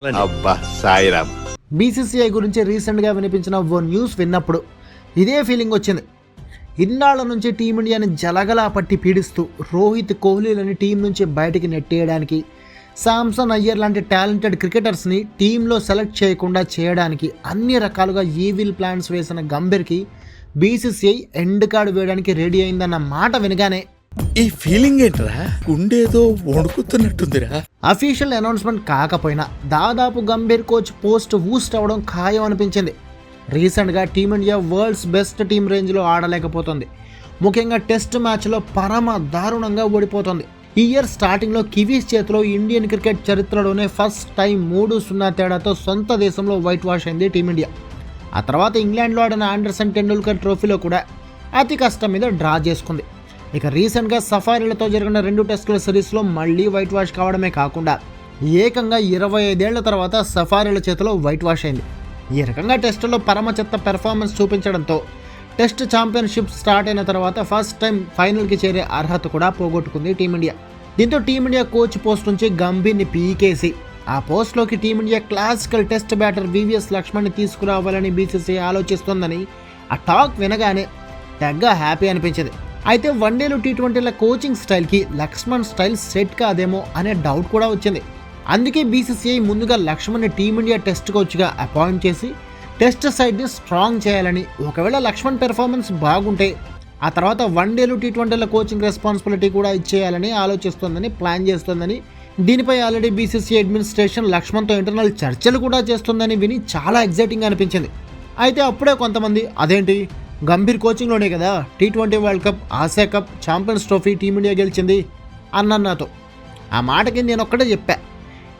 అబ్బా సాయిరామ్. బీసీసీఐ గురించి రీసెంట్గా వినిపించిన ఓ న్యూస్ విన్నప్పుడు ఇదే ఫీలింగ్ వచ్చింది. ఇన్నాళ్ల నుంచి టీమిండియాని జలగలా పట్టి పీడిస్తూ రోహిత్ కోహ్లీలని టీం నుంచి బయటికి నెట్టేయడానికి, శాంసన్ అయ్యర్ లాంటి టాలెంటెడ్ క్రికెటర్స్ని టీంలో సెలెక్ట్ చేయకుండా చేయడానికి అన్ని రకాలుగా ఈవిల్ ప్లాన్స్ వేసిన గంభీర్కి బీసీసీఐ ఎండ్ కార్డు వేయడానికి రెడీ అయిందన్న మాట వినగానే ఈ ఫీలింగ్ ఏంట్రా, గుండేదో వణుకుతున్నట్టుందిరా. అఫీషియల్ అనౌన్స్మెంట్ కాకపోయినా దాదాపు గంభీర్ కోచ్ పోస్ట్ బూస్ట్ అవ్వడం ఖాయం అనిపించింది. రీసెంట్గా టీమిండియా వరల్డ్స్ బెస్ట్ టీం రేంజ్లో ఆడలేకపోతుంది. ముఖ్యంగా టెస్ట్ మ్యాచ్లో పరమ దారుణంగా ఓడిపోతుంది. ఈ ఇయర్ స్టార్టింగ్లో కివీస్ చేతిలో ఇండియన్ క్రికెట్ చరిత్రలోనే ఫస్ట్ టైం 3-0 తేడాతో సొంత దేశంలో వైట్ వాష్ అయింది టీమిండియా. ఆ తర్వాత ఇంగ్లాండ్లో ఆడిన ఆండర్సన్ టెండూల్కర్ ట్రోఫీలో కూడా అతి కష్టం మీద డ్రా చేసుకుంది. ఇక రీసెంట్గా సఫారీలతో జరిగిన 2 టెస్టుల సిరీస్లో మళ్ళీ వైట్ వాష్ కావడమే కాకుండా ఏకంగా 25 ఏళ్ల తర్వాత సఫారీల చేతిలో వైట్ వాష్ అయింది. ఈ రకంగా టెస్టులో పరమచెత్త పెర్ఫార్మెన్స్ చూపించడంతో టెస్ట్ ఛాంపియన్షిప్ స్టార్ట్ అయిన తర్వాత ఫస్ట్ టైం ఫైనల్కి చేరే అర్హత కూడా పోగొట్టుకుంది టీమిండియా. దీంతో టీమిండియా కోచ్ పోస్ట్ నుంచి గంభీర్ని పీకేసి ఆ పోస్ట్లోకి Team India classical test batter VVS లక్ష్మణ్ని తీసుకురావాలని బీసీసీఐ ఆలోచిస్తోందని ఆ టాక్ వినగానే తెగ హ్యాపీ అనిపించింది. అయితే వన్డేలు టీ20ల కోచింగ్ స్టైల్కి లక్ష్మణ్ స్టైల్ సెట్ కాదేమో అనే డౌట్ కూడా వచ్చింది. అందుకే బీసీసీఐ ముందుగా లక్ష్మణ్ని టీమిండియా టెస్ట్ కోచ్గా అపాయింట్ చేసి టెస్ట్ సైడ్ని స్ట్రాంగ్ చేయాలని, ఒకవేళ లక్ష్మణ్ పెర్ఫార్మెన్స్ బాగుంటే ఆ తర్వాత వన్డేలు టీ20ల కోచింగ్ రెస్పాన్సిబిలిటీ కూడా ఇచ్చేయాలని ఆలోచిస్తోందని, ప్లాన్ చేస్తోందని, దీనిపై ఆల్రెడీ బీసీసీఐ అడ్మినిస్ట్రేషన్ లక్ష్మణ్తో ఇంటర్నల్ చర్చలు కూడా చేస్తుందని విని చాలా ఎగ్జైటింగ్ అనిపించింది. అయితే అప్పుడే కొంతమంది అదేంటి గంభీర్ కోచింగ్లోనే కదా T20 world cup, Asia cup, champions trophy team India గెలిచింది అన్నాను నాతో. ఆ మాటకి నేను ఒక్కటే చెప్పా,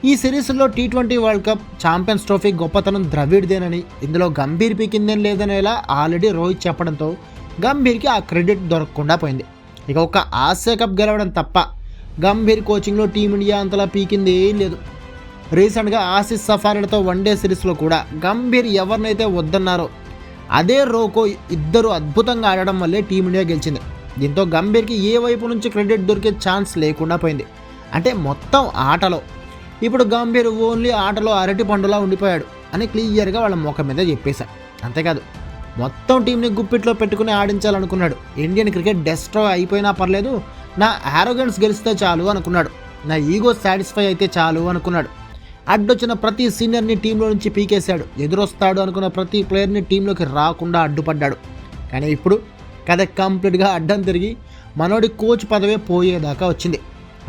ఈ సిరీస్లో T20 world cup, champions trophy గొప్పతనం ద్రవిడ్దేనని, ఇందులో గంభీర్ పీకిందేం లేదనేలా ఆల్రెడీ రోహిత్ చెప్పడంతో గంభీర్కి ఆ క్రెడిట్ దొరకకుండా పోయింది. ఇక ఒక్క ఆసియా కప్ గెలవడం తప్ప గంభీర్ కోచింగ్లో టీమిండియా అంతలా పీకింది ఏం లేదు. రీసెంట్గా ఆసీస్ సఫారీలతో వన్డే సిరీస్లో కూడా గంభీర్ ఎవరినైతే వద్దన్నారో అదే రోకో ఇద్దరు అద్భుతంగా ఆడడం వల్లే టీమిండియా గెలిచింది. దీంతో గంభీర్కి ఏ వైపు నుంచి క్రెడిట్ దొరికే ఛాన్స్ లేకుండా పోయింది. అంటే మొత్తం ఆటలో ఇప్పుడు గంభీర్ ఓన్లీ ఆటలో అరటి పండులా ఉండిపోయాడు అని క్లియర్గా వాళ్ళ ముఖం మీద చెప్పేశాడు. అంతేకాదు మొత్తం టీంని గుప్పిట్లో పెట్టుకుని ఆడించాలనుకున్నాడు. ఇండియన్ క్రికెట్ డెస్ట్రాయ్ అయిపోయినా పర్లేదు, నా ఆరోగెన్స్ గెలిస్తే చాలు అనుకున్నాడు, నా ఈగో సాటిస్ఫై అయితే చాలు అనుకున్నాడు. అడ్డొచ్చిన ప్రతి సీనియర్ని టీంలో నుంచి పీకేశాడు. ఎదురొస్తాడు అనుకున్న ప్రతి ప్లేయర్ని టీంలోకి రాకుండా అడ్డుపడ్డాడు. కానీ ఇప్పుడు కథ కంప్లీట్గా అడ్డం తిరిగి మనోడి కోచ్ పదవే పోయేదాకా వచ్చింది.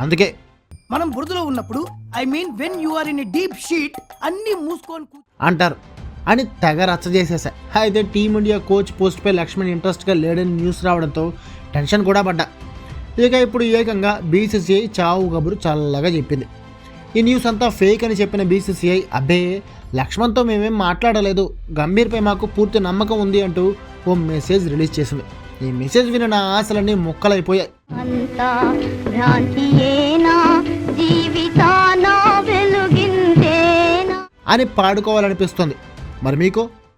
అందుకే మనం బురదలో ఉన్నప్పుడు when you are in a deep shit అన్ని మూసుకొని అంటారు అని తెగ రచ్చ చేసేసా. అయితే టీమిండియా కోచ్ పోస్ట్పై లక్ష్మణ్ ఇంట్రెస్ట్గా లేడని న్యూస్ రావడంతో టెన్షన్ కూడా పడ్డా. ఇక ఇప్పుడు ఏకంగా బీసీసీఐ చావు కబురు చల్లగా చెప్పింది. ఈ న్యూస్ అంతా ఫేక్ అని చెప్పిన బీసీసీఐ అబ్బే లక్ష్మణ్తో మేమేం మాట్లాడలేదు, గంభీర్పై మాకు పూర్తి నమ్మకం ఉంది అంటూ ఓ మెసేజ్ రిలీజ్ చేసింది. ఈ మెసేజ్ విని నా ఆశలన్నీ ముక్కలైపోయాయి. అని పాడుకోవాలనిపిస్తుంది. మరి మీకు